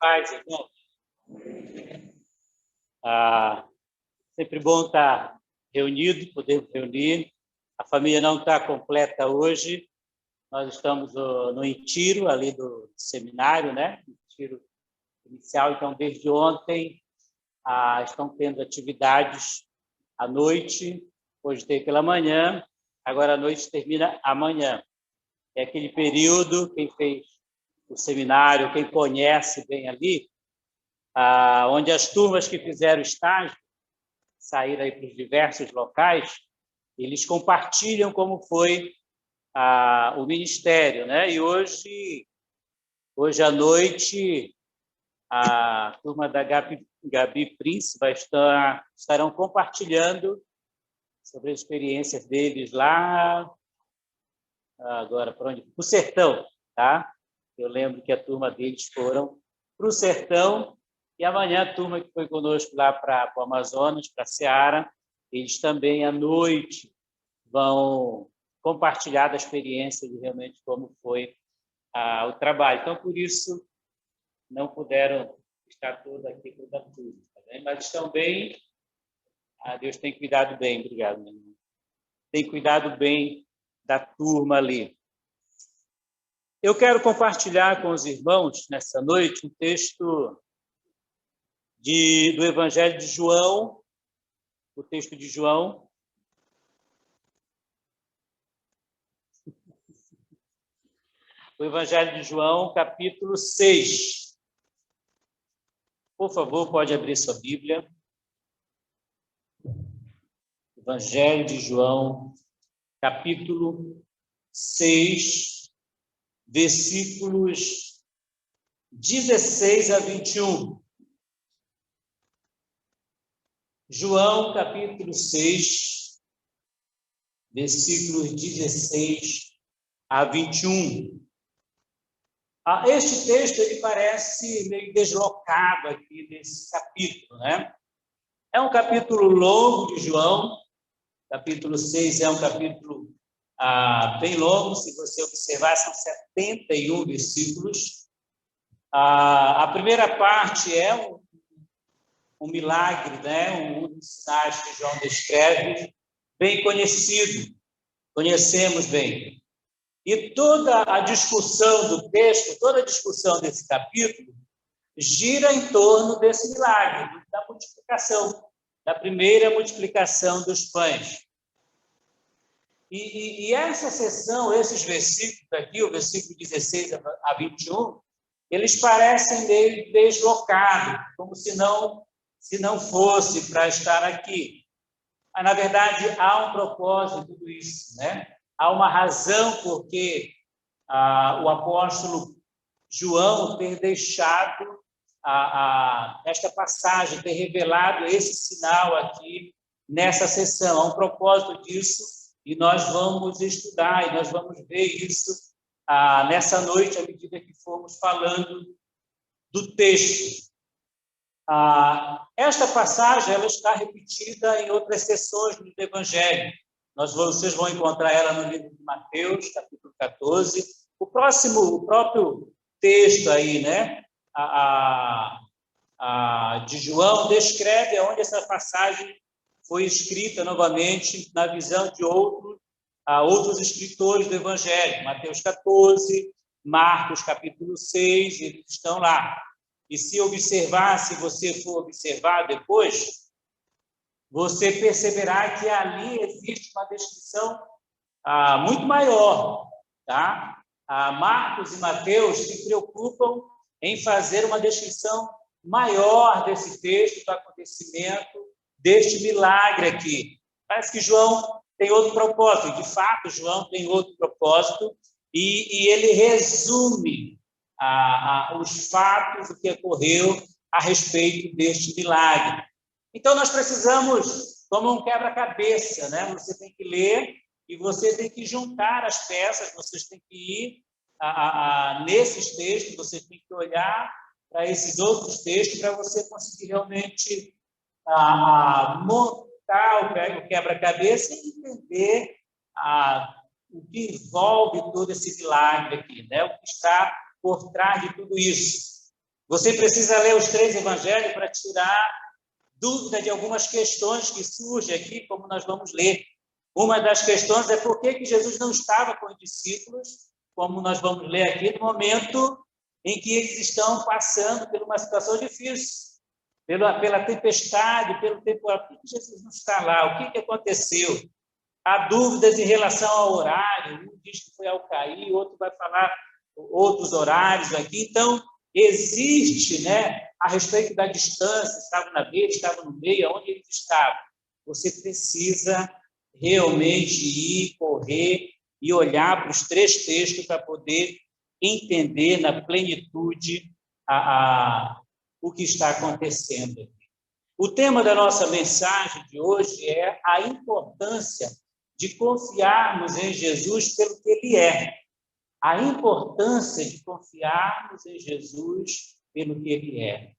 Paz, irmão. Sempre bom estar reunido, poder reunir. A família não está completa hoje. Nós estamos no retiro ali do seminário, né? Retiro inicial. Então, desde ontem, estão tendo atividades à noite. Hoje tem pela manhã, agora a noite termina amanhã. É aquele período, quem fez o seminário, quem conhece bem ali, onde as turmas que fizeram estágio saíram aí para os diversos locais, eles compartilham como foi o ministério, né? E hoje à noite, a turma da Gabi Príncipe estarão compartilhando sobre as experiências deles lá, agora, para onde? Para o Sertão, tá? Eu lembro que a turma deles foram para o Sertão, e amanhã a turma que foi conosco lá para o Amazonas, para a Ceará, eles também, à noite, vão compartilhar da experiência de realmente como foi o trabalho. Então, por isso, não puderam estar todos aqui, toda a turma, tá bem? Mas estão bem. Deus tem cuidado bem, obrigado, meu irmão. Tem cuidado bem da turma ali. Eu quero compartilhar com os irmãos, nessa noite, um texto do Evangelho de João, o texto de João. O Evangelho de João, capítulo 6. Por favor, pode abrir sua Bíblia. Evangelho de João, capítulo 6, versículos 16 a 21. João, capítulo 6, versículos 16 a 21. Este texto ele parece meio deslocado aqui nesse capítulo, né? É um capítulo longo de João. Capítulo 6 é um capítulo bem longo, se você observar, são 71 versículos. A primeira parte é um milagre, né? Um dos sinais que João descreve, bem conhecido, conhecemos bem. E toda a discussão do texto, toda a discussão desse capítulo, gira em torno desse milagre, da multiplicação, da primeira multiplicação dos pães. E essa seção, esses versículos aqui, o versículo 16 a 21, eles parecem meio deslocados, como se não fosse para estar aqui. Mas, na verdade, há um propósito em tudo isso, né? Há uma razão porque o apóstolo João ter deixado esta passagem, ter revelado esse sinal aqui nessa sessão. Há um propósito disso e nós vamos estudar e nós vamos ver isso nessa noite, à medida que formos falando do texto. Esta passagem ela está repetida em outras sessões do Evangelho. Vocês vão encontrar ela no livro de Mateus, capítulo 14. O próprio texto aí, né, de João, descreve onde essa passagem foi escrita novamente na visão de outros escritores do Evangelho. Mateus 14, Marcos, capítulo 6, eles estão lá. E se você for observar depois, você perceberá que ali existe uma descrição muito maior, tá? Marcos e Mateus se preocupam em fazer uma descrição maior desse texto, do acontecimento, deste milagre aqui. Parece que João tem outro propósito, de fato, João tem outro propósito, e ele resume os fatos, o que ocorreu a respeito deste milagre. Então, nós precisamos, como um quebra-cabeça, né? Você tem que ler e você tem que juntar as peças, vocês têm que ir nesses textos, você tem que olhar para esses outros textos para você conseguir realmente montar o quebra-cabeça e entender o que envolve todo esse milagre aqui, né? O que está por trás de tudo isso. Você precisa ler os 3 evangelhos para tirar dúvida de algumas questões que surgem aqui, como nós vamos ler. Uma das questões é por que Jesus não estava com os discípulos, como nós vamos ler aqui, no momento em que eles estão passando por uma situação difícil, pela tempestade, pelo temporal. Por que Jesus não está lá? O que aconteceu? Há dúvidas em relação ao horário. Um diz que foi ao cair, outro vai falar outros horários aqui. Então, existe, né, a respeito da distância, estava na beira, estava no meio, aonde eles estavam. Você precisa realmente ir, correr e olhar para os 3 textos para poder entender na plenitude o que está acontecendo. O tema da nossa mensagem de hoje é a importância de confiarmos em Jesus pelo que Ele é. A importância de confiarmos em Jesus pelo que Ele é.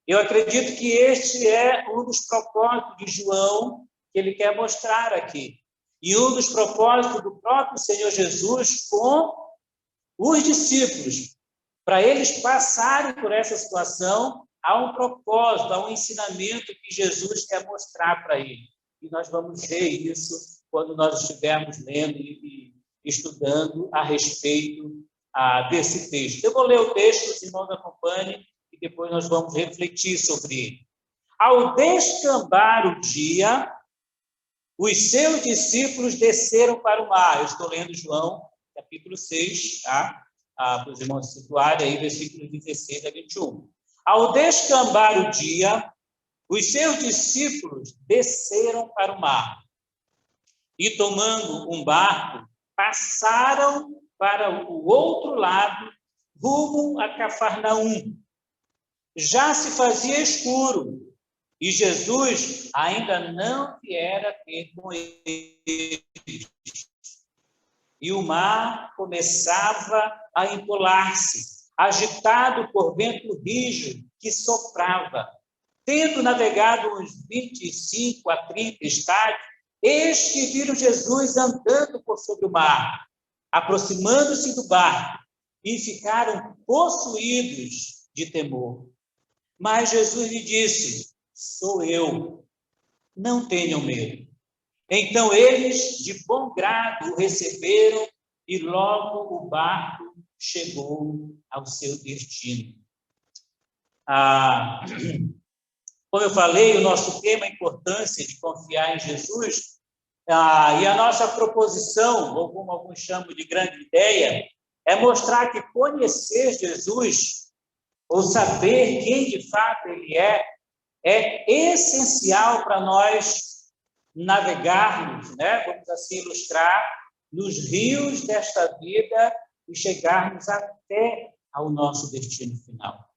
Eu acredito que este é um dos propósitos de João que ele quer mostrar aqui. E um dos propósitos do próprio Senhor Jesus com os discípulos. Para eles passarem por essa situação, há um propósito, há um ensinamento que Jesus quer mostrar para eles. E nós vamos ver isso quando nós estivermos lendo e estudando a respeito desse texto. Eu vou ler o texto, os irmãos acompanhem, e depois nós vamos refletir sobre ele. Ao descambar o dia, os seus discípulos desceram para o mar. Eu estou lendo João, capítulo 6, tá? Para os irmãos situarem aí, versículos 16 a 21. Ao descambar o dia, os seus discípulos desceram para o mar e, tomando um barco, passaram para o outro lado, rumo a Cafarnaum. Já se fazia escuro e Jesus ainda não viera ter com eles. E o mar começava a empolar-se, agitado por vento rijo que soprava. Tendo navegado uns 25 a 30 estádios, eis que viram Jesus andando por sobre o mar, aproximando-se do barco, e ficaram possuídos de temor. Mas Jesus lhe disse: sou eu, não tenham medo. Então eles, de bom grado, o receberam e logo o barco chegou ao seu destino. Como eu falei, o nosso tema é a importância de confiar em Jesus. E a nossa proposição, ou como alguns chamam de grande ideia, é mostrar que conhecer Jesus, ou saber quem de fato Ele é essencial para nós navegarmos, né? Vamos assim ilustrar, nos rios desta vida e chegarmos até ao nosso destino final.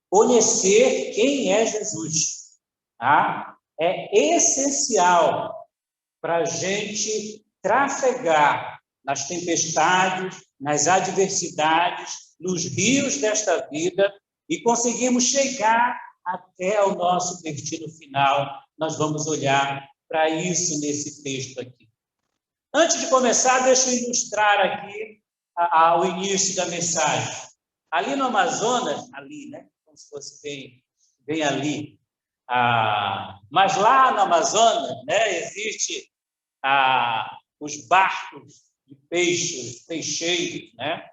Conhecer quem é Jesus, tá? É essencial para a gente trafegar nas tempestades, nas adversidades, nos rios desta vida e conseguirmos chegar até o nosso destino final. Nós vamos olhar para isso nesse texto aqui. Antes de começar, deixa eu ilustrar aqui o início da mensagem. Ali no Amazonas, ali, né? Como se fosse bem ali. Mas lá no Amazonas, né, existe os barcos de peixeiros, né?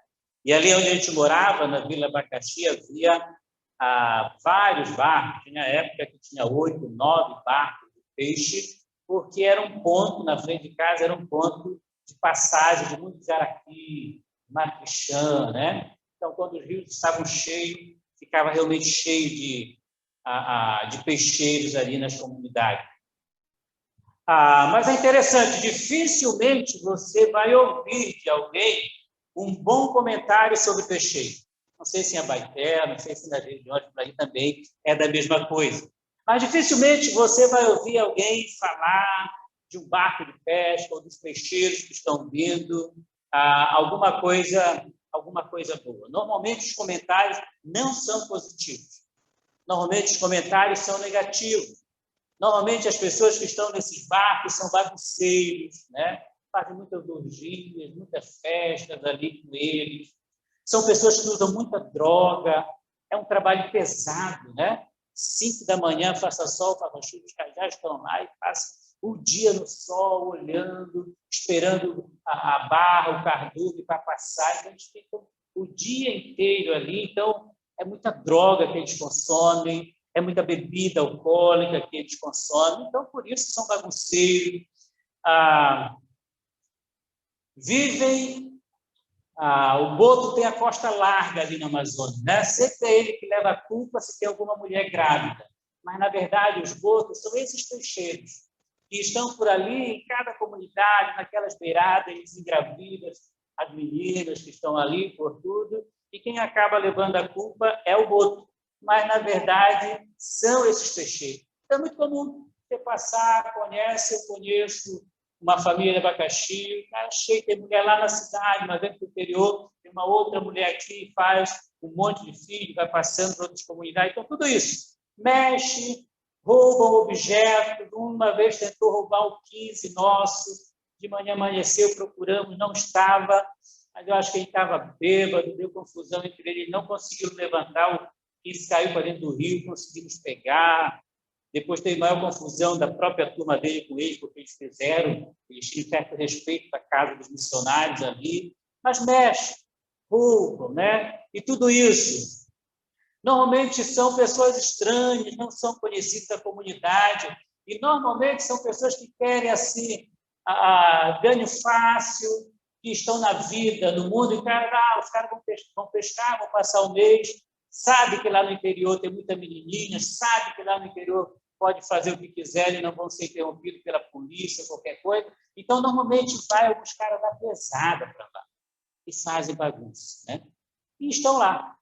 E ali onde a gente morava, na Vila Abacaxi, havia vários barcos. Tinha época que tinha 8, 9 barcos de peixe, porque era um ponto, na frente de casa, era um ponto de passagem de muito jaraqui, macrixã, né? Então, quando os rios estavam cheios, ficava realmente cheio de peixeiros ali nas comunidades. Mas é interessante, dificilmente você vai ouvir de alguém um bom comentário sobre peixeiro. Não sei se em Abaeté, não sei se nas regiões por aí também é da mesma coisa. Mas dificilmente você vai ouvir alguém falar de um barco de pesca ou dos peixeiros que estão vindo, alguma coisa boa. Normalmente os comentários não são positivos. Normalmente os comentários são negativos. Normalmente as pessoas que estão nesses barcos são bagunceiros, né? Fazem muitas orgias, muitas festas ali com eles. São pessoas que usam muita droga, é um trabalho pesado, né? 5 da manhã, faça sol, faça chuva, os caras já estão lá e passam o dia no sol, olhando, esperando a barra, o cardume para passar. Então, eles ficam o dia inteiro ali. Então, é muita droga que eles consomem, é muita bebida alcoólica que eles consomem. Então, por isso, são bagunceiros. Vivem... o Boto tem a costa larga ali na Amazônia, né? Sempre é ele que leva a culpa se tem alguma mulher grávida. Mas, na verdade, os Botos são esses peixeiros que estão por ali, em cada comunidade, naquelas beiradas, eles engravidam as meninas que estão ali por tudo, e quem acaba levando a culpa é o Boto. Mas, na verdade, são esses peixeiros. Então, é muito comum você passar, conhece, eu conheço uma família de abacaxi, achei que tem mulher lá na cidade, mas vem para o interior, tem uma outra mulher aqui, faz um monte de filho, vai passando para outras comunidades. Então, tudo isso. Mexe, roubam objetos. Uma vez tentou roubar o 15 nosso, de manhã amanheceu, procuramos, não estava, mas eu acho que ele estava bêbado, deu confusão entre ele não conseguiu levantar, o 15 caiu para dentro do rio, conseguimos pegar. Depois teve maior confusão da própria turma dele com eles, porque eles tinham certo respeito à casa dos missionários ali, mas mexe, roubam, né? E tudo isso. Normalmente são pessoas estranhas, não são conhecidas da comunidade, e normalmente são pessoas que querem, assim, ganho fácil, que estão na vida, no mundo, e os caras vão pescar, vão passar o mês, sabe que lá no interior tem muita menininha, sabe que lá no interior pode fazer o que quiser e não vão ser interrompidos pela polícia, qualquer coisa. Então, normalmente, vai alguns caras da pesada para lá e fazem bagunça, né? E estão lá.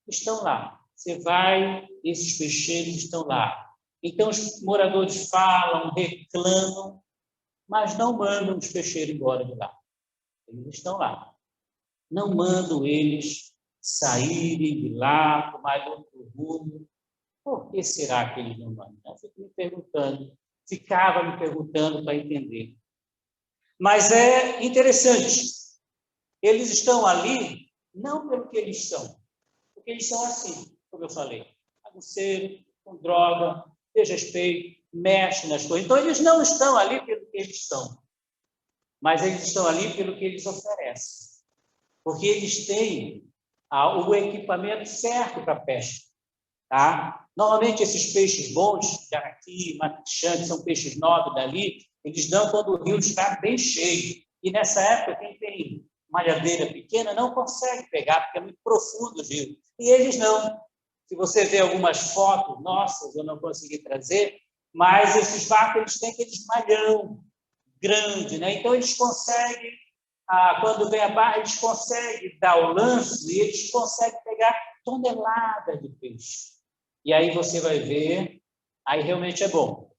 Estão lá. Você vai, esses peixeiros estão lá. Então, os moradores falam, reclamam, mas não mandam os peixeiros embora de lá. Eles estão lá. Não mandam eles saírem de lá, tomar outro rumo. Por que será que eles não mandam? Eu fico me perguntando, ficava me perguntando para entender. Mas é interessante. Eles estão ali não pelo que eles são, porque eles são assim, como eu falei, bagunceiro, com droga, desrespeito, mexe nas coisas. Então, eles não estão ali pelo que eles são, mas eles estão ali pelo que eles oferecem, porque eles têm o equipamento certo para a pesca. Tá? Normalmente, esses peixes bons, jaraqui, matixã, que são peixes nobres dali, eles dão quando o rio está bem cheio. E, nessa época, quem tem malhadeira pequena não consegue pegar, porque é muito profundo o rio. E eles não. Se você vê algumas fotos nossas, eu não consegui trazer, mas esses barcos eles têm aqueles malhão grande, né? Então, eles conseguem, quando vem a barra, eles conseguem dar o lance e eles conseguem pegar toneladas de peixe. E aí você vai ver, aí realmente é bom.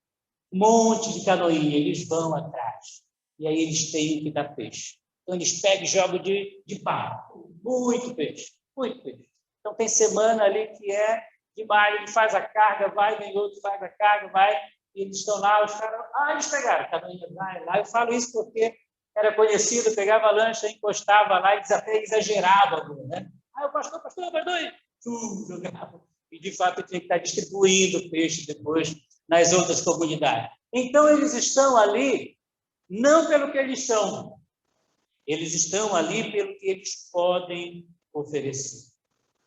Um monte de canoinha, eles vão atrás. E aí eles têm que dar peixe. Então, eles pegam e jogam de barco. Muito peixe, muito peixe. Então, tem semana ali que é demais. Ele faz a carga, vai, vem outro, faz a carga, vai. E eles estão lá, os caras... eles pegaram. A canoinha vai lá. Eu falo isso porque era conhecido, pegava a lancha, encostava lá e até exagerava. Né? O pastor, jogava. E, de fato, tinha que estar distribuindo peixe depois nas outras comunidades. Então, eles estão ali não pelo que eles são, eles estão ali pelo que eles podem oferecer.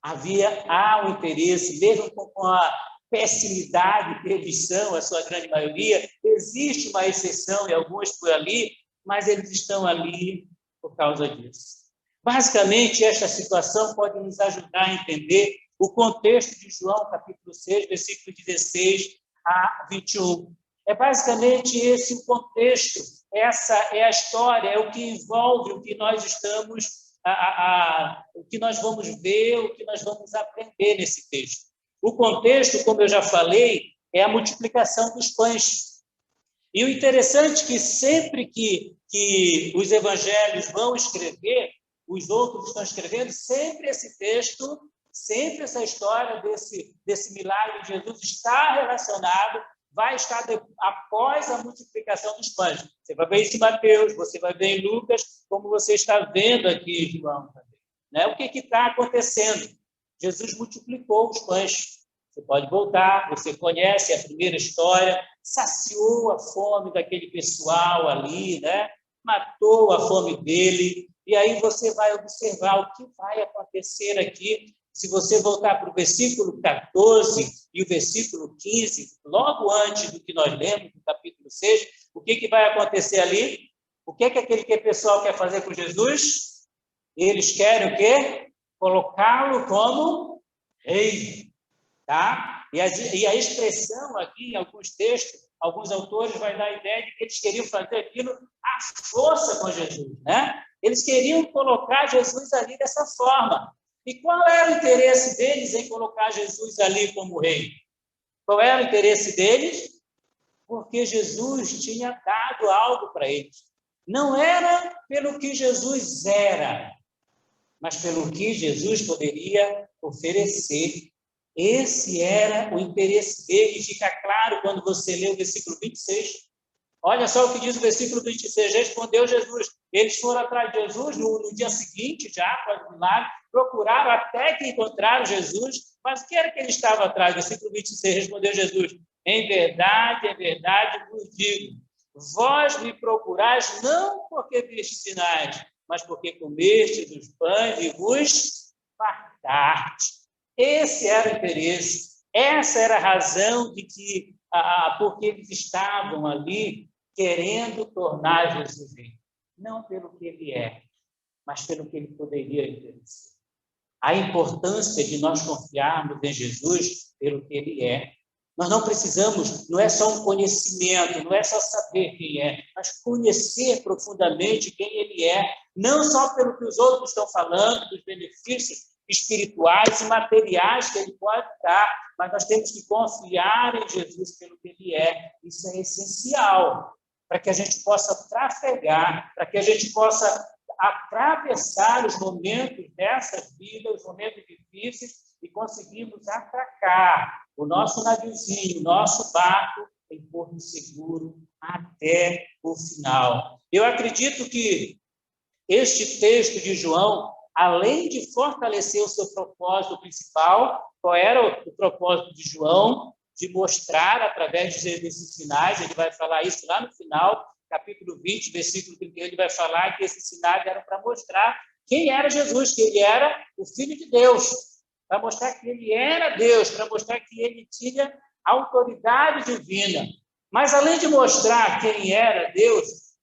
Há um interesse, mesmo com a pessimidade que eles são, a sua grande maioria, existe uma exceção e alguns por ali, mas eles estão ali por causa disso. Basicamente, esta situação pode nos ajudar a entender o contexto de João, capítulo 6, versículo 16 a 21. É basicamente esse o contexto, essa é a história, é o que envolve o que nós estamos, o que nós vamos ver, o que nós vamos aprender nesse texto. O contexto, como eu já falei, é a multiplicação dos pães. E o interessante é que sempre que os evangelhos vão escrever, os outros estão escrevendo, sempre esse texto, sempre essa história desse milagre de Jesus está relacionado, vai estar após a multiplicação dos pães. Você vai ver isso em Mateus, você vai ver em Lucas, como você está vendo aqui, João. Né? O que está acontecendo? Jesus multiplicou os pães. Você pode voltar, você conhece a primeira história, saciou a fome daquele pessoal ali, né? Matou a fome dele, e aí você vai observar o que vai acontecer aqui. Se você voltar para o versículo 14 e o versículo 15, logo antes do que nós lemos, no capítulo 6, o que vai acontecer ali? O que aquele pessoal quer fazer com Jesus? Eles querem o quê? Colocá-lo como rei. Tá? E a expressão aqui, em alguns textos, alguns autores vai dar a ideia de que eles queriam fazer aquilo à força com Jesus, né? Eles queriam colocar Jesus ali dessa forma. E qual era o interesse deles em colocar Jesus ali como rei? Qual era o interesse deles? Porque Jesus tinha dado algo para eles. Não era pelo que Jesus era, mas pelo que Jesus poderia oferecer. Esse era o interesse dele, fica claro quando você lê o versículo 26. Olha só o que diz o versículo 26. Respondeu Jesus. Eles foram atrás de Jesus no dia seguinte, já, após o milagre, procuraram até que encontraram Jesus. Mas o que era que ele estava atrás? Versículo 26, respondeu Jesus. Em verdade, vos digo, vós me procurais não porque vistes sinais, mas porque comestes os pães e vos fartastes. Esse era o interesse, essa era a razão de que, porque eles estavam ali querendo tornar Jesus rei. Não pelo que ele é, mas pelo que ele poderia oferecer. A importância de nós confiarmos em Jesus pelo que ele é. Nós não precisamos, não é só um conhecimento, não é só saber quem é, mas conhecer profundamente quem ele é, não só pelo que os outros estão falando, dos benefícios espirituais e materiais que ele pode dar, mas nós temos que confiar em Jesus pelo que ele é. Isso é essencial para que a gente possa trafegar, para que a gente possa atravessar os momentos dessa vida, os momentos difíceis e conseguirmos atracar o nosso naviozinho, o nosso barco em porto seguro até o final. Eu acredito que este texto de João, além de fortalecer o seu propósito principal, qual era o propósito de João? De mostrar, através desses sinais, ele vai falar isso lá no final, capítulo 20, versículo 31, ele vai falar que esses sinais eram para mostrar quem era Jesus, que ele era o Filho de Deus, para mostrar que ele era Deus, para mostrar que ele tinha autoridade divina. Mas, além de mostrar quem era Deus,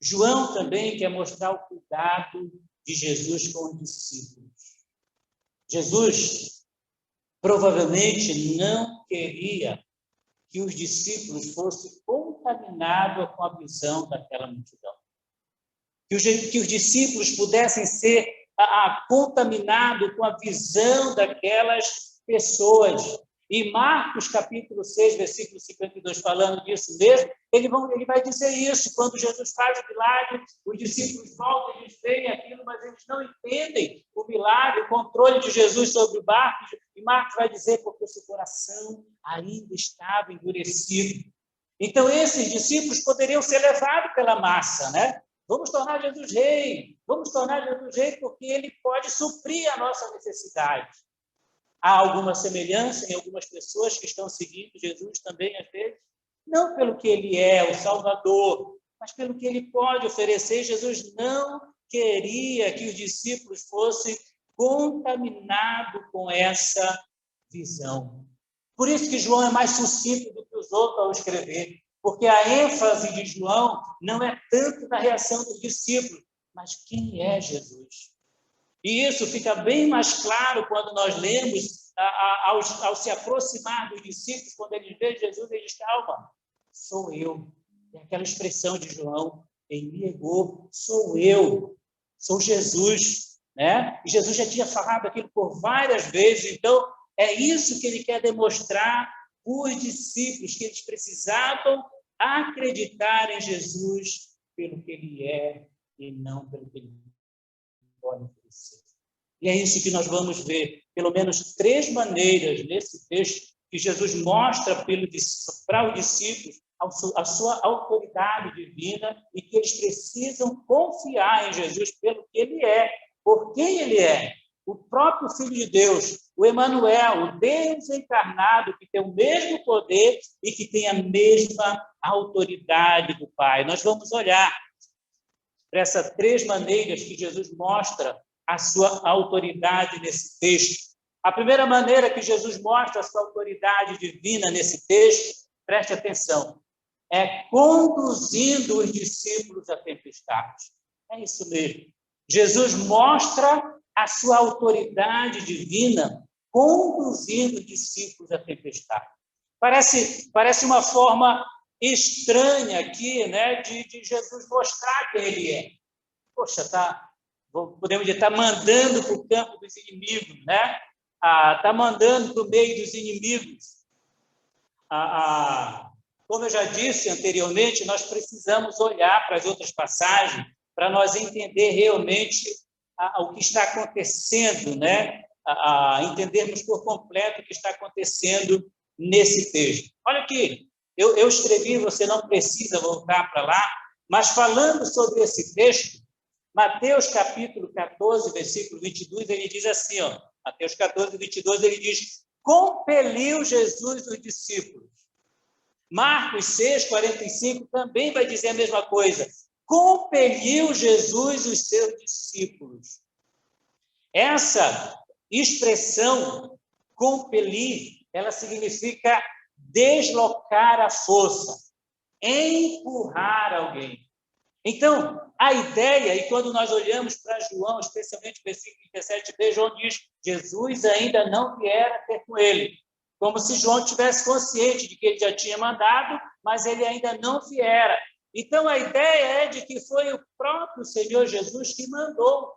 João também quer mostrar o cuidado de Jesus com os discípulos. Jesus provavelmente não queria que os discípulos fossem contaminados com a visão daquela multidão. Que os discípulos pudessem ser contaminados com a visão daquelas pessoas. E Marcos, capítulo 6, versículo 52, falando disso mesmo, ele vai dizer isso. Quando Jesus faz o milagre, os discípulos voltam, eles veem aquilo, mas eles não entendem o milagre, o controle de Jesus sobre o barco. E Marcos vai dizer, porque o seu coração ainda estava endurecido. Então, esses discípulos poderiam ser levados pela massa, né? Vamos tornar Jesus rei, porque ele pode suprir a nossa necessidade. Há alguma semelhança em algumas pessoas que estão seguindo Jesus também, às vezes? Não pelo que ele é, o Salvador, mas pelo que ele pode oferecer. Jesus não queria que os discípulos fossem contaminados com essa visão. Por isso que João é mais sucinto do que os outros ao escrever, porque a ênfase de João não é tanto na reação dos discípulos, mas quem é Jesus. E isso fica bem mais claro quando nós lemos, ao se aproximar dos discípulos, quando eles veem Jesus, eles calma, sou eu. É aquela expressão de João, em Miegô, sou eu, sou Jesus. Né? E Jesus já tinha falado aquilo por várias vezes, então é isso que ele quer demonstrar os discípulos, que eles precisavam acreditar em Jesus pelo que ele é e não pelo que ele pode oferecer. E é isso que nós vamos ver, pelo menos 3 maneiras nesse texto que Jesus mostra para os discípulos a sua autoridade divina e que eles precisam confiar em Jesus pelo que ele é, por quem ele é. o próprio Filho de Deus, o Emanuel, o Deus encarnado, que tem o mesmo poder e que tem a mesma autoridade do Pai. Nós vamos olhar para essas três maneiras que Jesus mostra a sua autoridade nesse texto. A primeira maneira que Jesus mostra a sua autoridade divina nesse texto, preste atenção, é conduzindo os discípulos à tempestade. É isso mesmo. Jesus mostra a sua autoridade divina conduzindo os discípulos à tempestade. Parece uma forma estranha aqui, né, de Jesus mostrar quem ele é. Poxa, podemos dizer, está mandando para o campo dos inimigos, né? Está mandando para o meio dos inimigos. Como eu já disse anteriormente, nós precisamos olhar para as outras passagens para nós entender realmente o que está acontecendo, né? Entendermos por completo o que está acontecendo nesse texto. Olha aqui, eu escrevi, você não precisa voltar para lá, mas falando sobre esse texto, Mateus capítulo 14, versículo 22, ele diz assim, ó, Mateus 14, 22, ele diz, compeliu Jesus os discípulos. Marcos 6, 45 também vai dizer a mesma coisa. Compeliu Jesus os seus discípulos. Essa expressão, compelir, ela significa deslocar a força, empurrar alguém. Então, a ideia, e quando nós olhamos para João, especialmente o versículo 17b, João diz, Jesus ainda não viera ter com ele. Como se João tivesse consciente de que ele já tinha mandado, mas ele ainda não viera. Então, a ideia é de que foi o próprio Senhor Jesus que mandou,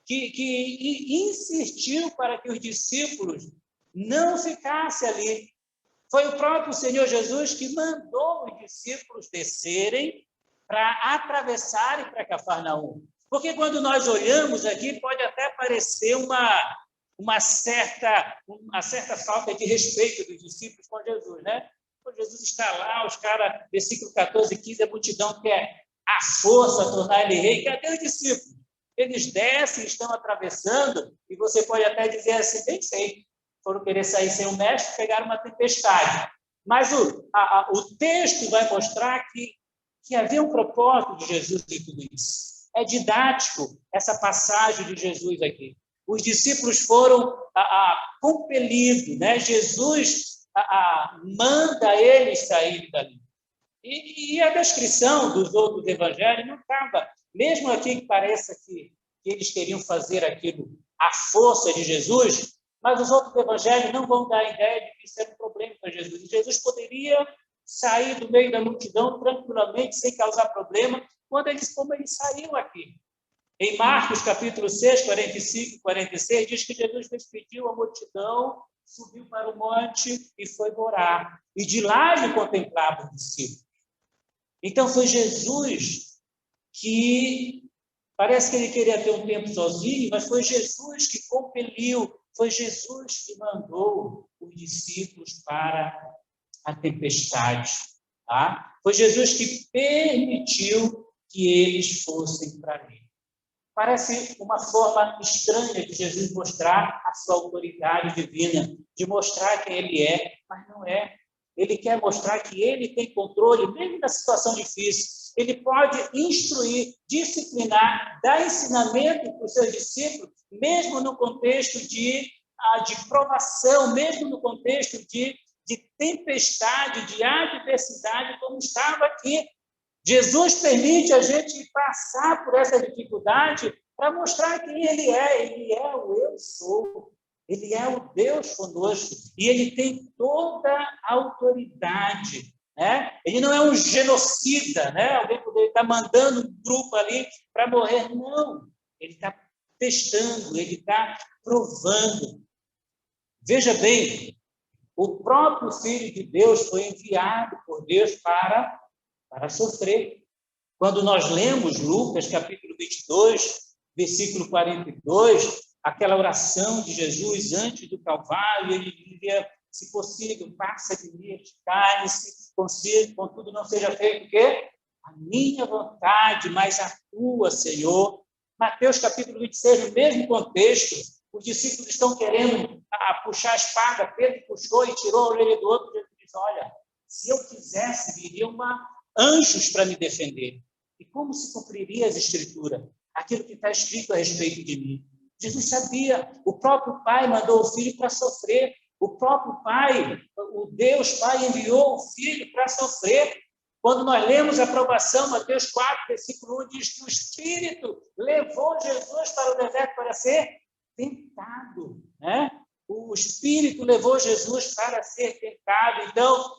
que insistiu para que os discípulos não ficassem ali. Foi o próprio Senhor Jesus que mandou os discípulos descerem para atravessarem para Cafarnaum. Porque quando nós olhamos aqui, pode até parecer uma certa falta de respeito dos discípulos com Jesus, né? Quando Jesus está lá, os caras, versículo 14 e 15, a multidão quer a força tornar ele rei. Cadê os discípulos? Eles descem, estão atravessando, e você pode até dizer assim, bem sei, foram querer sair sem o mestre, pegaram uma tempestade. Mas o texto vai mostrar que havia um propósito de Jesus em tudo isso. É didático essa passagem de Jesus aqui. Os discípulos foram compelidos, né? Jesus manda eles saírem dali. E a descrição dos outros evangelhos não estava, mesmo aqui que pareça que eles queriam fazer aquilo à força de Jesus, mas os outros evangelhos não vão dar a ideia de que isso era um problema para Jesus. E Jesus poderia sair do meio da multidão tranquilamente, sem causar problema, como ele saiu aqui. Em Marcos, capítulo 6, 45 e 46, diz que Jesus despediu a multidão, subiu para o monte e foi orar. E de lá ele contemplava os discípulos. Então, foi Jesus que, parece que ele queria ter um tempo sozinho, mas foi Jesus que compeliu, foi Jesus que mandou os discípulos para a tempestade. Tá? Foi Jesus que permitiu que eles fossem para ali. Parece uma forma estranha de Jesus mostrar a sua autoridade divina, de mostrar quem ele é, mas não é. Ele quer mostrar que ele tem controle, mesmo na situação difícil. Ele pode instruir, disciplinar, dar ensinamento para os seus discípulos, mesmo no contexto de provação, mesmo no contexto de tempestade, de adversidade, como estava aqui. Jesus permite a gente passar por essa dificuldade para mostrar quem ele é. Ele é o eu sou. Ele é o Deus conosco. E ele tem toda a autoridade. Né? Ele não é um genocida. Né? Alguém poderia estar mandando um grupo ali para morrer. Não. Ele está testando, ele está provando. Veja bem, o próprio Filho de Deus foi enviado por Deus para sofrer. Quando nós lemos Lucas, capítulo 22, versículo 42, aquela oração de Jesus antes do Calvário, ele dizia, se possível, passa de mim este cálice, contudo não seja feito o quê? A minha vontade, mas a tua, Senhor. Mateus, capítulo 26, no mesmo contexto, Os discípulos estão querendo puxar a espada. Pedro puxou e tirou a orelha do outro. Jesus disse, olha, se eu quisesse, viriam anjos para me defender. E como se cumpriria as Escrituras? Aquilo que está escrito a respeito de mim. Jesus sabia. O próprio Pai mandou o Filho para sofrer. O próprio Pai, o Deus Pai, enviou o Filho para sofrer. Quando nós lemos a aprovação, Mateus 4, versículo 1, diz que o Espírito levou Jesus para o deserto para ser tentado, né? O Espírito levou Jesus para ser tentado. Então,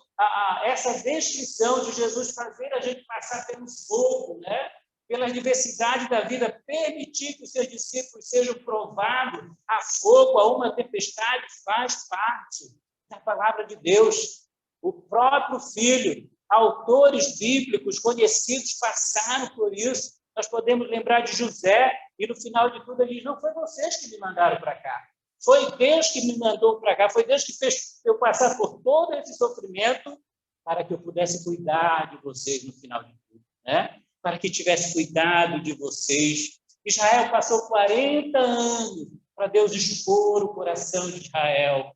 essa descrição de Jesus fazer a gente passar pelo fogo, né? Pela diversidade da vida, permitir que os seus discípulos sejam provados a fogo, a uma tempestade, faz parte da palavra de Deus. O próprio Filho, autores bíblicos conhecidos passaram por isso. Nós podemos lembrar de José, e no final de tudo ele diz, não foi vocês que me mandaram para cá, foi Deus que me mandou para cá, foi Deus que fez eu passar por todo esse sofrimento para que eu pudesse cuidar de vocês no final de tudo, né? Para que tivesse cuidado de vocês. Israel passou 40 anos para Deus expor o coração de Israel.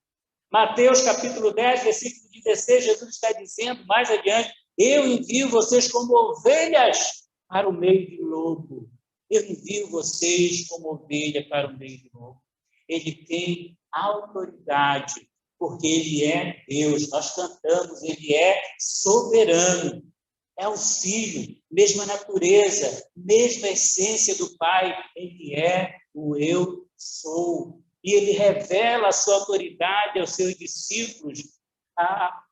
Mateus capítulo 10, versículo 16, Jesus está dizendo mais adiante, eu envio vocês como ovelhas para o meio de lobo. Eu envio vocês como ovelha para o meio de lobo. Ele tem autoridade, porque ele é Deus. Nós cantamos, ele é soberano. É o Filho, mesma natureza, mesma essência do Pai. Ele é o eu sou. E ele revela a sua autoridade aos seus discípulos,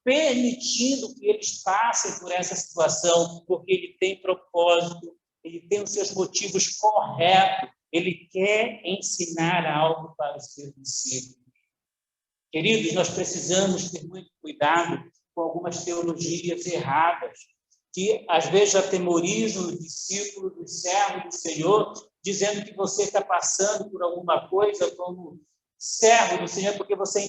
permitindo que eles passem por essa situação, porque ele tem propósito, ele tem os seus motivos corretos, ele quer ensinar algo para os seus discípulos. Queridos, nós precisamos ter muito cuidado com algumas teologias erradas, que às vezes atemorizam os discípulos, os servos do Senhor, dizendo que você está passando por alguma coisa como servo do Senhor porque você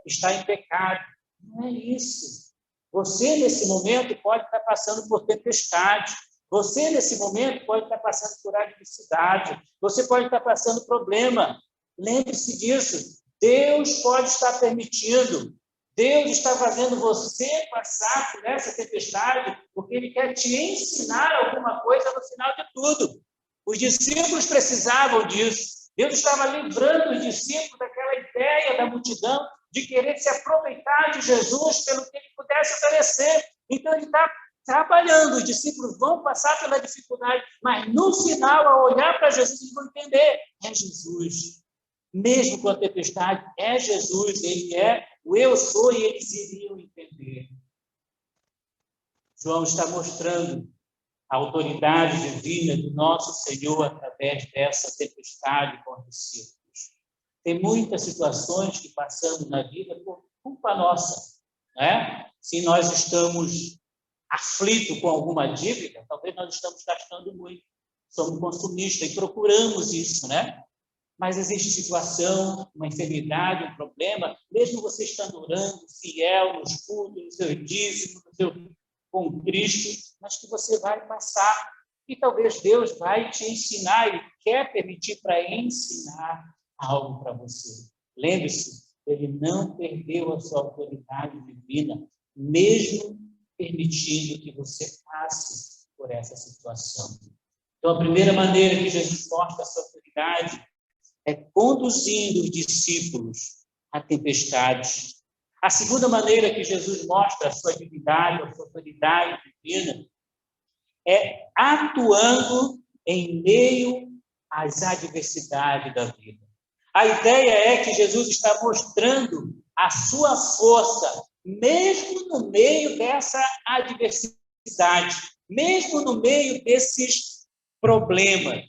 está em pecado. Não é isso. Você, nesse momento, pode estar passando por tempestade. Você, nesse momento, pode estar passando por adversidade. Você pode estar passando problema. Lembre-se disso. Deus pode estar permitindo. Deus está fazendo você passar por essa tempestade porque Ele quer te ensinar alguma coisa no final de tudo. Os discípulos precisavam disso. Deus estava livrando os discípulos daquela ideia da multidão de querer se aproveitar de Jesus pelo que Ele pudesse oferecer. Então, Ele está trabalhando. Os discípulos vão passar pela dificuldade, mas no final, ao olhar para Jesus, eles vão entender. É Jesus. Mesmo com a tempestade, é Jesus. Ele é o eu sou e eles iriam entender. João está mostrando a autoridade divina do nosso Senhor através dessa tempestade com os discípulos. Tem muitas situações que passamos na vida por culpa nossa, né? Se nós estamos aflitos com alguma dívida, talvez nós estamos gastando muito, somos consumistas e procuramos isso, né? Mas existe situação, uma enfermidade, um problema, mesmo você estando orando, fiel nos cultos, no seu dízimo, com Cristo, mas que você vai passar. E talvez Deus vai te ensinar, Ele quer permitir para ensinar algo para você. Lembre-se, Ele não perdeu a sua autoridade divina, mesmo permitindo que você passe por essa situação. Então, a primeira maneira que Jesus mostra a sua autoridade é conduzindo os discípulos a tempestades. A segunda maneira que Jesus mostra a sua divindade, a sua autoridade divina, é atuando em meio às adversidades da vida. A ideia é que Jesus está mostrando a sua força, mesmo no meio dessa adversidade, mesmo no meio desses problemas.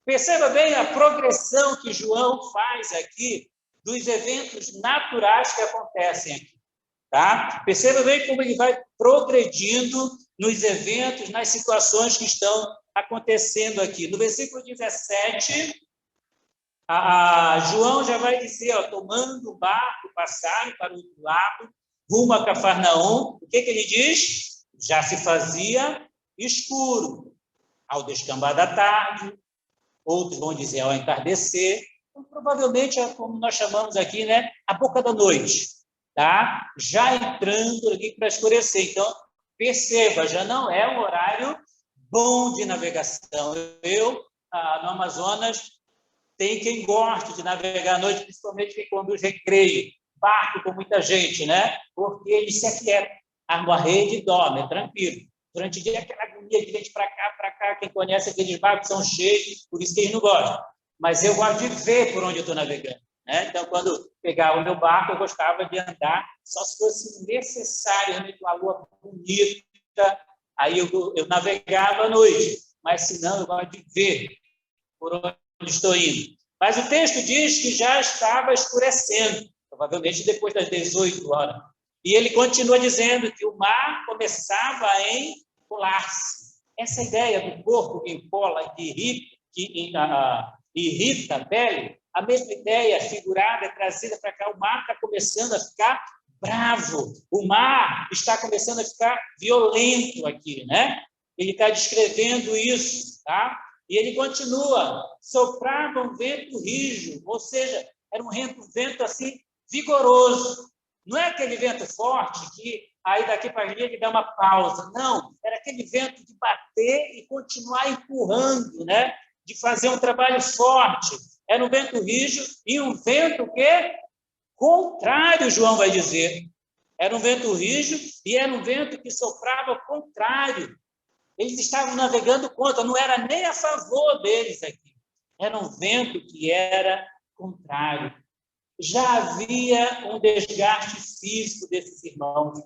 Perceba bem a progressão que João faz aqui dos eventos naturais que acontecem aqui. Tá? Perceba bem como ele vai progredindo nos eventos, nas situações que estão acontecendo aqui. No versículo 17, João já vai dizer, tomando o barco, passaram para o outro lado, rumo a Cafarnaum. O que ele diz? Já se fazia escuro. Ao descambar da tarde, outros vão dizer ao entardecer. Então, provavelmente, é como nós chamamos aqui, né, a boca da noite, tá? Já entrando aqui para escurecer. Então, perceba, já não é um horário bom de navegação. No Amazonas, tem quem goste de navegar à noite, principalmente quem conduz recreio, barco com muita gente, né? Porque ele se aquieta, arma a rede e dorme, é tranquilo. Durante o dia, aquela agonia de gente para cá, quem conhece aqueles barcos são cheios, por isso que eles não gostam. Mas eu gosto de ver por onde eu estou navegando, né? Então, quando pegava o meu barco, eu gostava de andar, só se fosse necessário, realmente uma lua bonita, aí eu navegava à noite, mas se não, eu gosto de ver por onde estou indo. Mas o texto diz que já estava escurecendo, provavelmente depois das 18 horas. E ele continua dizendo que o mar começava a empolar-se. Essa ideia do corpo que empola, que irrita a pele, a mesma ideia figurada é trazida para cá. O mar está começando a ficar bravo, o mar está começando a ficar violento aqui, né? Ele está descrevendo isso, tá? E ele continua, soprava um vento rijo, ou seja, era um vento assim vigoroso. Não é aquele vento forte que aí daqui para ali ele dá uma pausa. Não, era aquele vento de bater e continuar empurrando, né? De fazer um trabalho forte. Era um vento rijo e um vento que contrário, João vai dizer. Era um vento rijo e era um vento que soprava contrário. Eles estavam navegando contra, não era nem a favor deles aqui. Era um vento que era contrário. Já havia um desgaste físico desses irmãos,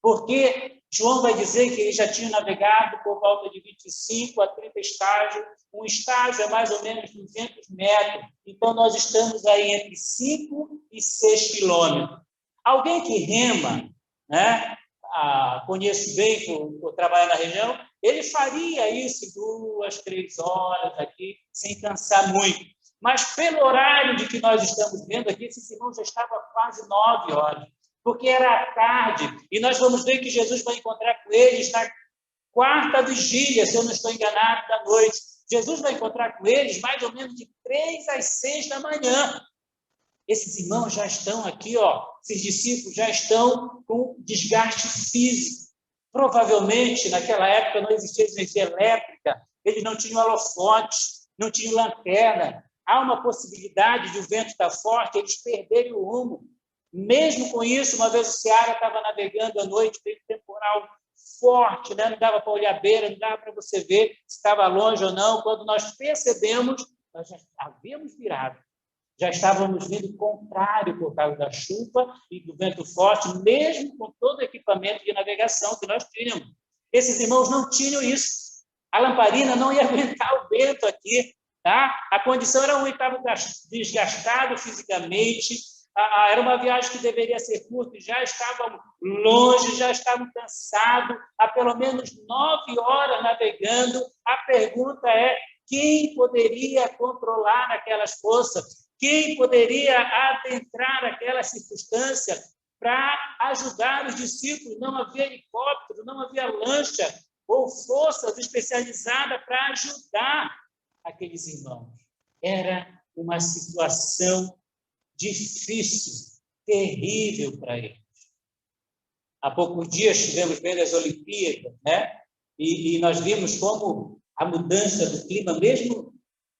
porque João vai dizer que eles já tinham navegado por volta de 25 a 30 estágios. Um estágio é mais ou menos 200 metros. Então, nós estamos aí entre 5 e 6 quilômetros. Alguém que rema, né? Conheço bem, por trabalhar na região, ele faria isso 2, 3 horas aqui, sem cansar muito. Mas pelo horário de que nós estamos vendo aqui, esse irmão já estava quase 9 horas, porque era à tarde, e nós vamos ver que Jesus vai encontrar com eles na 4ª vigília, se eu não estou enganado, da noite. Jesus vai encontrar com eles mais ou menos de 3 às 6 da manhã. Esses irmãos já estão aqui, ó, esses discípulos já estão com desgaste físico. Provavelmente, naquela época, não existia energia elétrica, eles não tinham holofote, não tinham lanterna. Há uma possibilidade de o vento estar forte, eles perderem o rumo. Mesmo com isso, uma vez o Ceará estava navegando à noite, teve um temporal forte, né? Não dava para olhar a beira, não dava para você ver se estava longe ou não. Quando nós percebemos, nós já havíamos virado. Já estávamos vindo contrário por causa da chuva e do vento forte, mesmo com todo o equipamento de navegação que nós tínhamos. Esses irmãos não tinham isso. A lamparina não ia aguentar o vento aqui, tá? A condição era ruim, estava desgastado fisicamente, era uma viagem que deveria ser curta, e já estavam longe, já estavam cansados, há pelo menos 9 horas navegando. A pergunta é: quem poderia controlar aquelas forças? Quem poderia adentrar aquela circunstância para ajudar os discípulos? Não havia helicóptero, não havia lancha ou forças especializadas para ajudar aqueles irmãos. Era uma situação difícil, terrível para eles. Há poucos dias estivemos vendo as Olimpíadas, né? E nós vimos como a mudança do clima, mesmo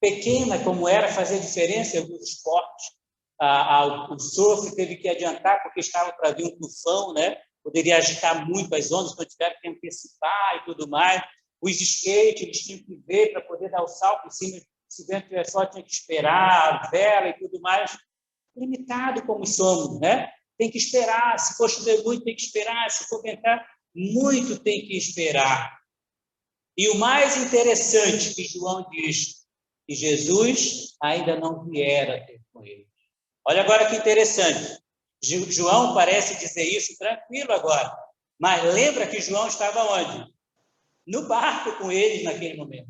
pequena como era, fazia diferença em alguns esportes. O surf teve que adiantar porque estava para vir um tufão, né? Poderia agitar muito as ondas, então tiveram que antecipar e tudo mais. Os skates, eles tinham que ver para poder dar o salto em cima. Se o vento tivesse forte, tinha que esperar, a vela e tudo mais. Limitado como somos, né? Tem que esperar. Se for chover muito, tem que esperar. Se for ventar muito, tem que esperar. E o mais interessante que João diz, que Jesus ainda não viera ter com eles. Olha agora que interessante. João parece dizer isso tranquilo agora, mas lembra que João estava onde? No barco com eles naquele momento.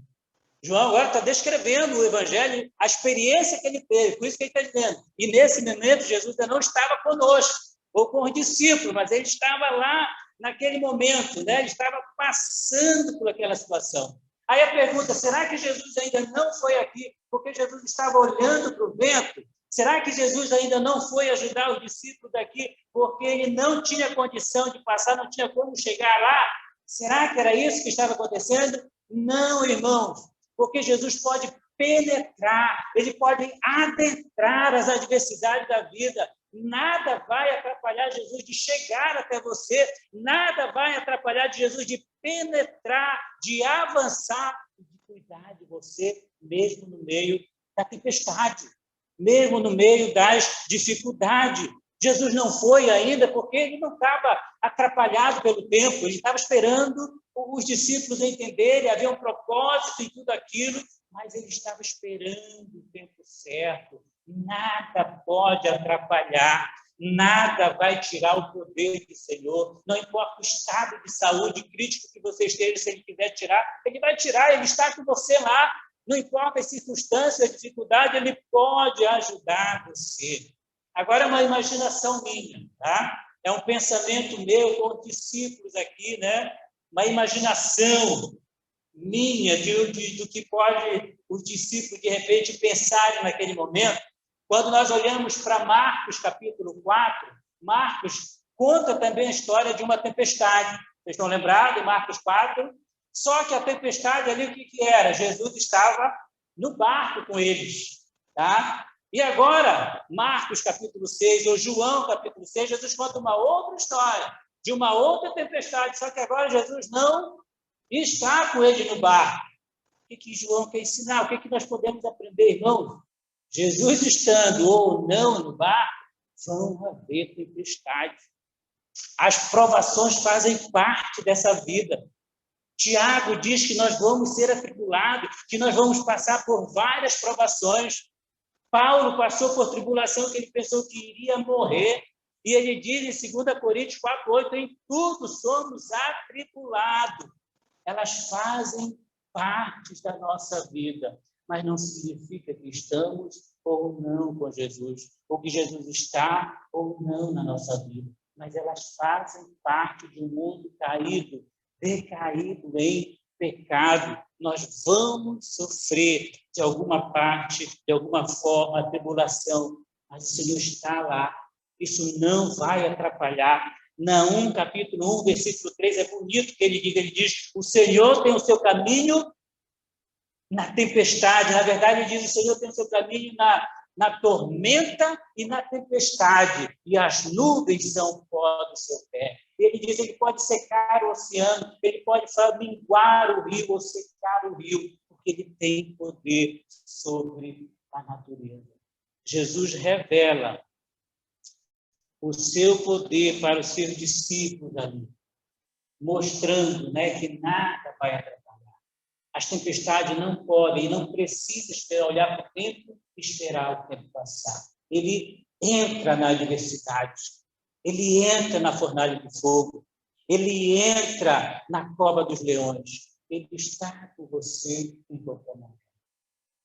João agora está descrevendo o evangelho, a experiência que ele teve, por isso que ele está dizendo. E nesse momento Jesus ainda não estava conosco, ou com os discípulos, mas ele estava lá naquele momento, né? Ele estava passando por aquela situação. Aí a pergunta, será que Jesus ainda não foi aqui porque Jesus estava olhando para o vento? Será que Jesus ainda não foi ajudar os discípulos daqui porque ele não tinha condição de passar, não tinha como chegar lá? Será que era isso que estava acontecendo? Não, irmãos, porque Jesus pode penetrar, ele pode adentrar as adversidades da vida. Nada vai atrapalhar Jesus de chegar até você, nada vai atrapalhar de Jesus de penetrar, de avançar, de cuidar de você, mesmo no meio da tempestade, mesmo no meio das dificuldades. Jesus não foi ainda porque ele não estava atrapalhado pelo tempo, ele estava esperando os discípulos entenderem, havia um propósito em tudo aquilo, mas ele estava esperando o tempo certo. Nada pode atrapalhar, nada vai tirar o poder do Senhor. Não importa o estado de saúde crítico que você esteja, se ele quiser tirar, ele vai tirar, ele está com você lá. Não importa as circunstâncias, a dificuldade, ele pode ajudar você. Agora é uma imaginação minha, tá? É um pensamento meu com os discípulos aqui, né? Uma imaginação minha do que pode os discípulos, de repente, pensarem naquele momento. Quando nós olhamos para Marcos, capítulo 4, Marcos conta também a história de uma tempestade. Vocês estão lembrados, Marcos 4? Só que a tempestade ali, o que era? Jesus estava no barco com eles, tá? E agora, Marcos, capítulo 6, ou João, capítulo 6, Jesus conta uma outra história, de uma outra tempestade, só que agora Jesus não está com ele no barco. O que João quer ensinar? O que nós podemos aprender, irmãos? Jesus estando ou não no barco, vão haver tempestades. As provações fazem parte dessa vida. Tiago diz que nós vamos ser atribulados, que nós vamos passar por várias provações. Paulo passou por tribulação que ele pensou que iria morrer. E ele diz em 2 Coríntios 4:8, em tudo somos atribulados. Elas fazem parte da nossa vida, mas não significa que estamos ou não com Jesus, ou que Jesus está ou não na nossa vida, mas elas fazem parte de um mundo caído, decaído em pecado. Nós vamos sofrer de alguma parte, de alguma forma, a tribulação, mas o Senhor está lá. Isso não vai atrapalhar. Naum, capítulo 1, versículo 3, é bonito que ele diz, o Senhor tem o seu caminho na tempestade. Na verdade, ele diz, o Senhor tem o seu caminho na tormenta e na tempestade, e as nuvens são o pó do seu pé. Ele diz, ele pode secar o oceano, ele pode minguar o rio ou secar o rio, porque ele tem poder sobre a natureza. Jesus revela o seu poder para os seus discípulos ali, mostrando, né, que nada vai atrapalhar. As tempestades não podem e não precisam esperar, olhar para o tempo e esperar o tempo passar. Ele entra na adversidade, ele entra na fornalha de fogo, ele entra na cova dos leões. Ele está com você em qualquer momento.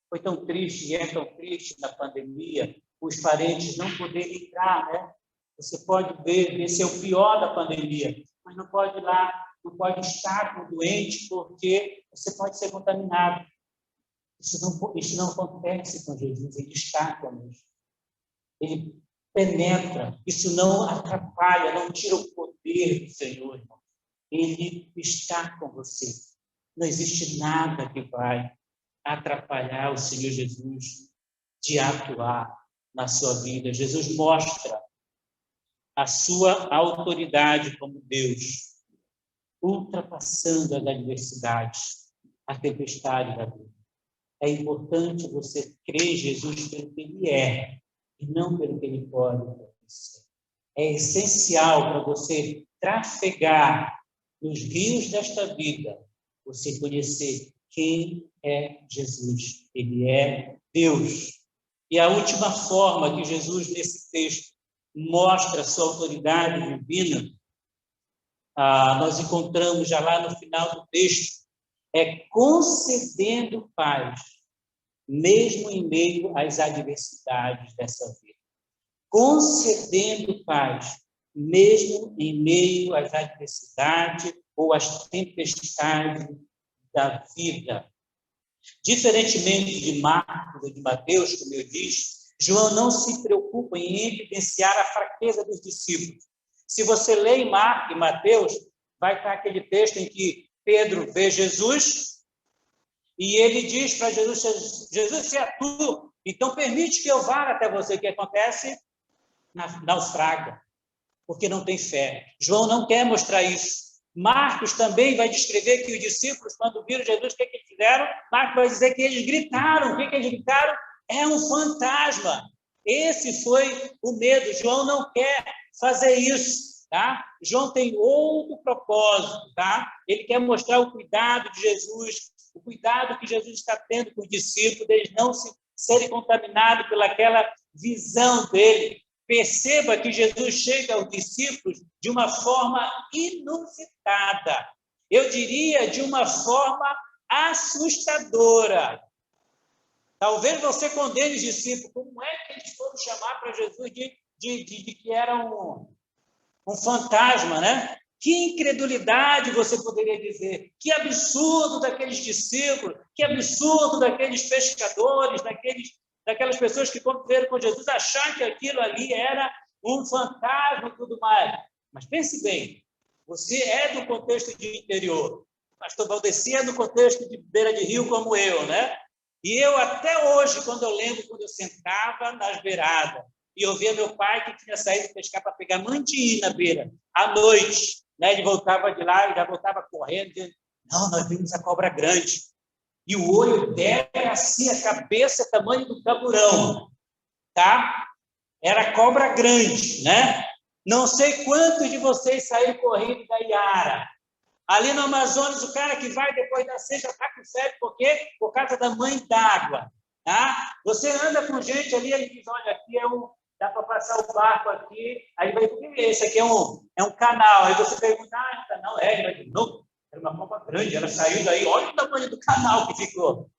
Foi tão triste, e é tão triste na pandemia, os parentes não poderem entrar, né? Você pode ver, esse é o pior da pandemia, mas não pode ir lá, não pode estar com o doente, porque você pode ser contaminado. Isso não acontece com Jesus, ele está conosco. Ele penetra, isso não atrapalha, não tira o poder do Senhor, irmão. Ele está com você. Não existe nada que vai atrapalhar o Senhor Jesus de atuar na sua vida. Jesus mostra a sua autoridade como Deus, ultrapassando as adversidades, a tempestade da vida. É importante você crer em Jesus pelo que ele é e não pelo que ele pode acontecer. É essencial para você trafegar nos rios desta vida, você conhecer quem é Jesus. Ele é Deus. E a última forma que Jesus, nesse texto, mostra a sua autoridade divina, nós encontramos já lá no final do texto, é concedendo paz, mesmo em meio às adversidades dessa vida. Concedendo paz, mesmo em meio às adversidades ou às tempestades da vida. Diferentemente de Marcos ou de Mateus, como eu disse, João não se preocupa em evidenciar a fraqueza dos discípulos. Se você lê em Marcos e Mateus, vai estar aquele texto em que Pedro vê Jesus e ele diz para Jesus, Jesus, se é tu, então permite que eu vá até você. O que acontece? Naufraga, porque não tem fé. João não quer mostrar isso. Marcos também vai descrever que os discípulos, quando viram Jesus, o que eles fizeram? Marcos vai dizer que eles gritaram. O que eles gritaram? É um fantasma. Esse foi o medo. João não quer fazer isso, tá? João tem outro propósito, tá? Ele quer mostrar o cuidado de Jesus, o cuidado que Jesus está tendo com os discípulos, eles não serem contaminados pelaquela visão dele. Perceba que Jesus chega aos discípulos de uma forma inusitada. Eu diria de uma forma assustadora. Talvez você condene os discípulos. Como é que eles foram chamar para Jesus de que era um fantasma, né? Que incredulidade, você poderia dizer. Que absurdo daqueles discípulos, que absurdo daqueles pescadores, daquelas pessoas que conviveram com Jesus, achar que aquilo ali era um fantasma e tudo mais. Mas pense bem, você é do contexto de interior. Pastor Valdeci é do contexto de beira de rio como eu, né? E eu até hoje, quando eu sentava nas beiradas e eu via meu pai que tinha saído pescar para pegar mandioca na beira, à noite, né? Ele voltava de lá e já voltava correndo, dizendo, não, nós vimos a cobra grande. E o olho dela era assim, a cabeça tamanho do camburão, tá? Era cobra grande, né? Não sei quantos de vocês saíram correndo da Iara. Ali no Amazonas, o cara que vai depois da seca está com febre, por quê? Por causa da mãe d'água, tá? Você anda com gente ali, ele diz, olha, aqui dá para passar o barco aqui, aí vai, esse aqui é um canal, aí você pergunta, canal ele vai dizer, não, era uma cobra grande, ela saiu daí, olha o tamanho do canal que ficou.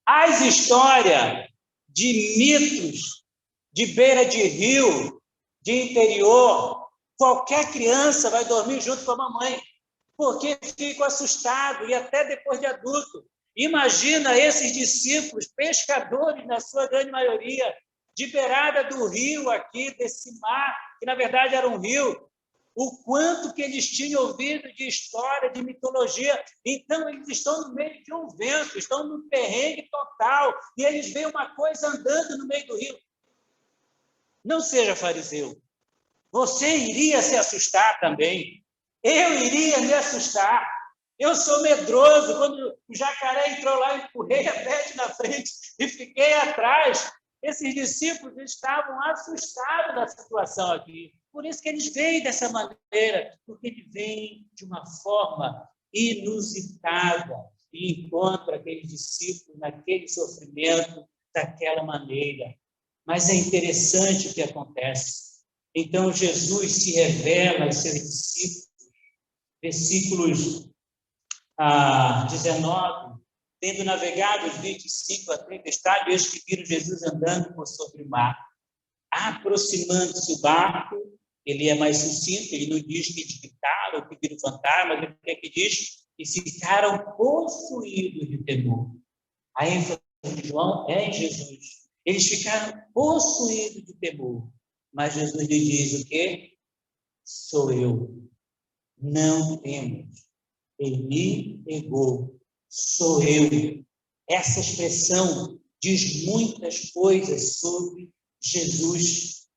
As histórias de mitos, de beira de rio, de interior, qualquer criança vai dormir junto com a mamãe, porque ficam assustados, e até depois de adulto. Imagina esses discípulos, pescadores, na sua grande maioria, de beirada do rio aqui, desse mar, que na verdade era um rio, o quanto que eles tinham ouvido de história, de mitologia. Então, eles estão no meio de um vento, estão num perrengue total, e eles veem uma coisa andando no meio do rio. Não seja fariseu. Você iria se assustar também. Eu iria me assustar. Eu sou medroso. Quando o jacaré entrou lá, eu empurrei a Beth na frente e fiquei atrás. Esses discípulos estavam assustados da situação aqui. Por isso que eles vêm dessa maneira, porque eles vêm de uma forma inusitada e encontram aqueles discípulos naquele sofrimento daquela maneira. Mas é interessante o que acontece. Então, Jesus se revela aos seus discípulos. Versículos 19, tendo navegado os 25 a 30 estádios, eles que viram Jesus andando por sobre o mar. Aproximando-se o barco, ele é mais sucinto, ele não diz que eles gritaram ou que viram fantasma, mas ele que diz que ficaram possuídos de temor. A ênfase de João é em Jesus. Eles ficaram possuídos de temor. Mas Jesus lhe diz o quê? Sou eu. Não temos. Ele me pegou. Sou eu. Essa expressão diz muitas coisas sobre Jesus.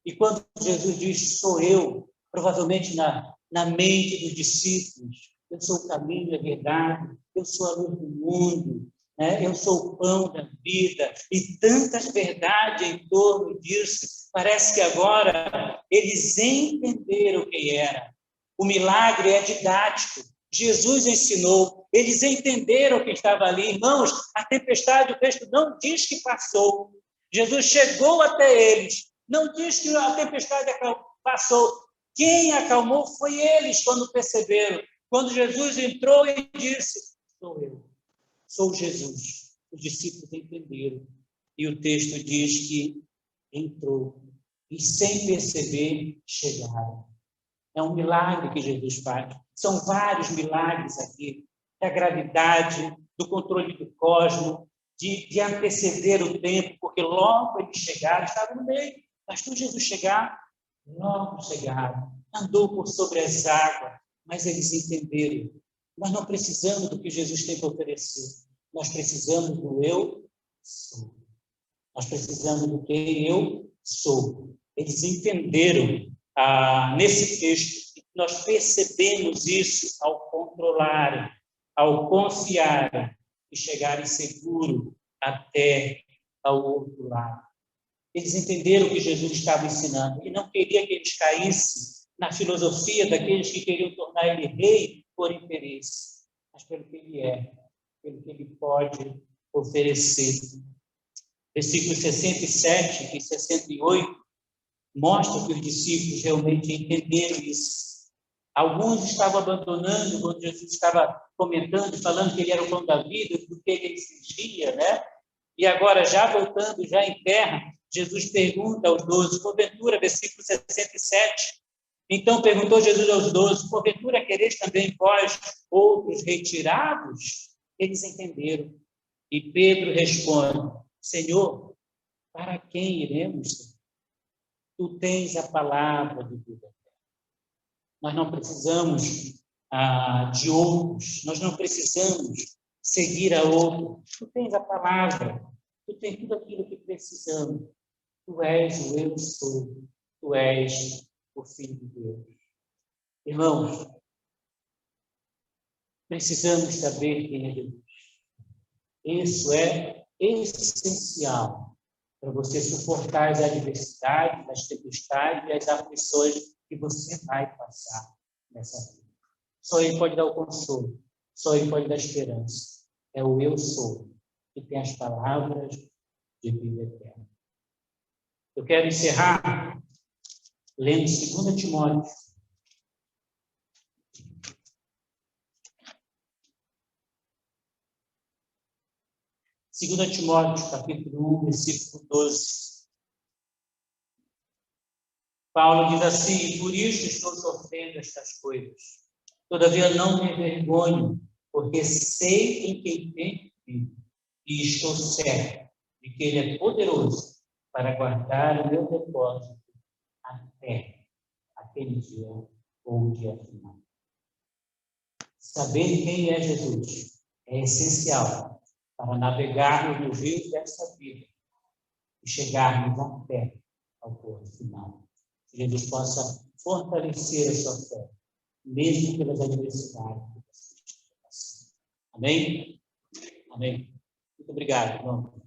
E quando Jesus diz sou eu, provavelmente na mente dos discípulos, eu sou o caminho e a verdade, eu sou a luz do mundo, né? Eu sou o pão da vida, e tantas verdades em torno disso. Parece que agora eles entenderam quem era. O milagre é didático. Jesus ensinou, eles entenderam que estava ali. Irmãos, a tempestade, o texto não diz que passou. Jesus chegou até eles, não diz que a tempestade passou. Quem acalmou foi eles quando perceberam. Quando Jesus entrou e disse, sou eu, sou Jesus. Os discípulos entenderam. E o texto diz que entrou e sem perceber chegaram. É um milagre que Jesus faz. São vários milagres aqui. da gravidade, do controle do cosmos, de anteceder o tempo, porque logo eles chegaram, estavam no meio. Mas quando Jesus chegar, logo chegaram, andou por sobre as águas, mas eles entenderam. Nós não precisamos do que Jesus tem para oferecer. Nós precisamos do eu sou. Nós precisamos do que eu sou. Eles entenderam nesse texto, que nós percebemos isso ao controlarem, ao confiarem e chegarem seguro até ao outro lado. Eles entenderam o que Jesus estava ensinando e não queria que eles caíssem na filosofia daqueles que queriam tornar ele rei por interesse, mas pelo que ele é, pelo que ele pode oferecer. Versículos 67 e 68 mostram que os discípulos realmente entenderam isso. Alguns estavam abandonando quando Jesus estava comentando, falando que ele era o pão da vida, do que ele exigia, né? E agora, já voltando, já em terra, Jesus pergunta aos 12, porventura, versículo 67, então perguntou Jesus aos 12, porventura quereis também vós outros retirados? Eles entenderam. E Pedro responde, Senhor, para quem iremos? Tu tens a palavra de vida. Nós não precisamos de outros, nós não precisamos seguir a outro. Tu tens a palavra, tu tens tudo aquilo que precisamos. Tu és o eu sou, tu és o Filho de Deus. Irmãos, precisamos saber quem é Deus. Isso é essencial para você suportar as adversidades, as tempestades e as aflições que você vai passar nessa vida. Só Ele pode dar o consolo, só Ele pode dar esperança. É o eu sou, que tem as palavras de vida eterna. Eu quero encerrar lendo 2 Timóteo. Segunda Timóteo, capítulo 1, versículo 12. Paulo diz assim, por isso estou sofrendo estas coisas. Todavia não me envergonho, porque sei em quem tenho crido, e estou certo de que Ele é poderoso para guardar o meu depósito até aquele dia ou o dia final. Saber quem é Jesus é essencial para navegarmos nos rios dessa vida e chegarmos até ao porto final. Que Jesus possa fortalecer a sua fé, mesmo pelas adversidades que você está passando. Amém? Amém. Muito obrigado, irmão.